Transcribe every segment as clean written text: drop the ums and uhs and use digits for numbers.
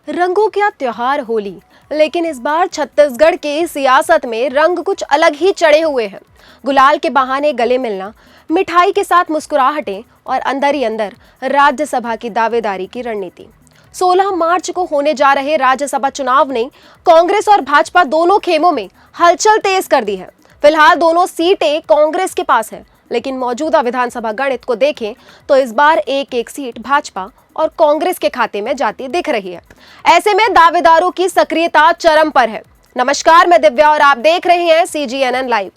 रंगों का त्योहार होली, लेकिन इस बार छत्तीसगढ़ की सियासत में रंग कुछ अलग ही चढ़े हुए हैं। गुलाल के बहाने गले मिलना, मिठाई के साथ मुस्कुराहटें और अंदर ही अंदर राज्यसभा की दावेदारी की रणनीति। 16 मार्च को होने जा रहे राज्यसभा चुनाव ने कांग्रेस और भाजपा दोनों खेमों में हलचल तेज कर दी है। फिलहाल दोनों सीटें कांग्रेस के पास है, लेकिन मौजूदा विधानसभा गणित को देखें तो इस बार एक एक सीट भाजपा और कांग्रेस के खाते में जाती दिख रही है। ऐसे में दावेदारों की सक्रियता चरम पर है। नमस्कार, मैं दिव्या और आप देख रहे हैं CGNN लाइव।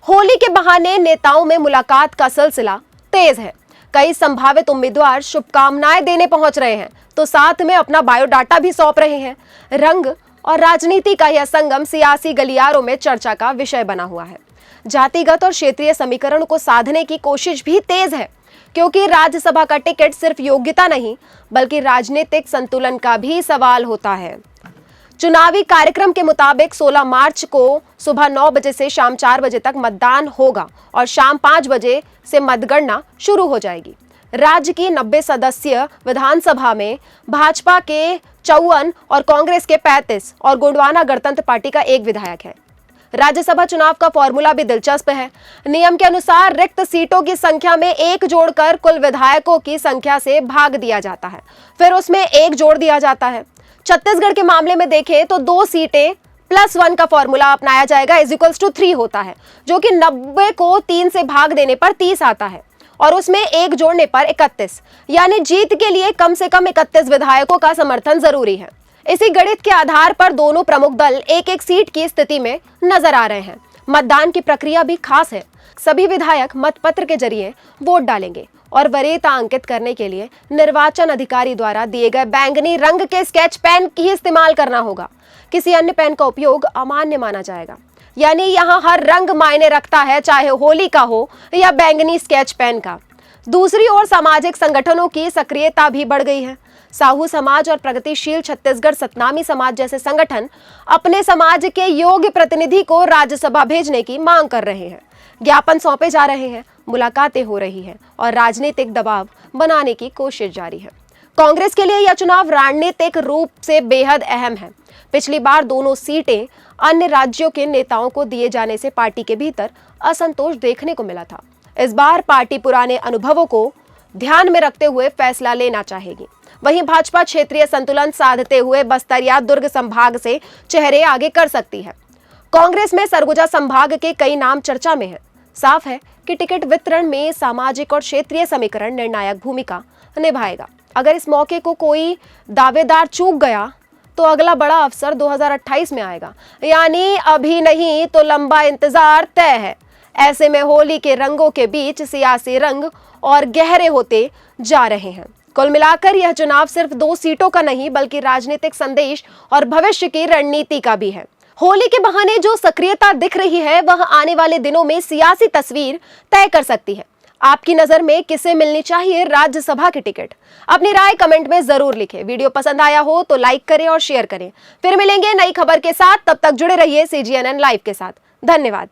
होली के बहाने नेताओं में मुलाकात का सिलसिला तेज है। कई संभावित उम्मीदवार शुभकामनाएं देने पहुंच रहे हैं, तो साथ में अपना बायोडाटा भी सौंप रहे हैं। रंग और राजनीति का यह संगम सियासी गलियारों में चर्चा का विषय बना हुआ है। जातिगत और क्षेत्रीय समीकरण को साधने की कोशिश भी तेज है, क्योंकि राज्यसभा का टिकट सिर्फ योग्यता नहीं बल्कि राजनीतिक संतुलन का भी सवाल होता है। चुनावी कार्यक्रम के मुताबिक 16 मार्च को सुबह 9 बजे से शाम 4 बजे तक मतदान होगा और शाम 5 बजे से मतगणना शुरू हो जाएगी। राज्य की 90 सदस्यीय विधानसभा में भाजपा के 54 और कांग्रेस के 35 और गोंडवाना गणतंत्र पार्टी का 1 विधायक है। राज्यसभा चुनाव का फॉर्मूला भी दिलचस्प है। नियम के अनुसार रिक्त सीटों की संख्या में 1 जोड़कर कुल विधायकों की संख्या से भाग दिया जाता है, फिर उसमें 1 जोड़ दिया जाता है। छत्तीसगढ़ के मामले में देखें तो 2 सीटें +1 का फॉर्मूला अपनाया जाएगा, = 3 होता है, जो कि 90 को 3 से भाग देने पर 30 आता है और उसमें 1 जोड़ने पर 31, यानी जीत के लिए कम से कम 31 विधायकों का समर्थन जरूरी है। इसी गणित के आधार पर दोनों प्रमुख दल एक एक सीट की स्थिति में नजर आ रहे हैं। मतदान की प्रक्रिया भी खास है। सभी विधायक मतपत्र के जरिए वोट डालेंगे और वरीयता अंकित करने के लिए निर्वाचन अधिकारी द्वारा दिए गए बैंगनी रंग के स्केच पेन ही इस्तेमाल करना होगा। किसी अन्य पेन का उपयोग अमान्य माना जाएगा। यानी यहाँ हर रंग मायने रखता है, चाहे होली का हो या बैंगनी स्केच पेन का। दूसरी ओर सामाजिक संगठनों की सक्रियता भी बढ़ गई है। साहू समाज और प्रगतिशील छत्तीसगढ़ सतनामी समाज जैसे संगठन अपने समाज के योग्य प्रतिनिधि को राज्यसभा भेजने की मांग कर रहे हैं। ज्ञापन सौंपे जा रहे हैं, मुलाकातें हो रही हैं और राजनीतिक दबाव बनाने की कोशिश जारी है। कांग्रेस के लिए यह चुनाव रणनीतिक रूप से बेहद अहम है। पिछली बार दोनों सीटें अन्य राज्यों के नेताओं को दिए जाने से पार्टी के भीतर असंतोष देखने को मिला था। इस बार पार्टी पुराने अनुभवों को ध्यान में रखते हुए फैसला लेना चाहेगी। वहीं भाजपा क्षेत्रीय संतुलन साधते हुए बस्तर या दुर्ग संभाग से चेहरे आगे कर सकती है। कांग्रेस में सरगुजा संभाग के कई नाम चर्चा में हैं। साफ है कि टिकट वितरण में सामाजिक और क्षेत्रीय समीकरण निर्णायक भूमिका निभाएगा। अगर इस मौके को कोई दावेदार चूक गया तो अगला बड़ा अवसर 2028 में आएगा, यानी अभी नहीं तो लंबा इंतजार तय है। ऐसे में होली के रंगों के बीच सियासी रंग और गहरे होते जा रहे हैं। कुल मिलाकर यह चुनाव सिर्फ 2 सीटों का नहीं बल्कि राजनीतिक संदेश और भविष्य की रणनीति का भी है। होली के बहाने जो सक्रियता दिख रही है वह आने वाले दिनों में सियासी तस्वीर तय कर सकती है। आपकी नजर में किसे मिलनी चाहिए राज्यसभा की टिकट? अपनी राय कमेंट में जरूर लिखें। वीडियो पसंद आया हो तो लाइक करें और शेयर करें। फिर मिलेंगे नई खबर के साथ, तब तक जुड़े रहिए CGNN लाइव के साथ। धन्यवाद।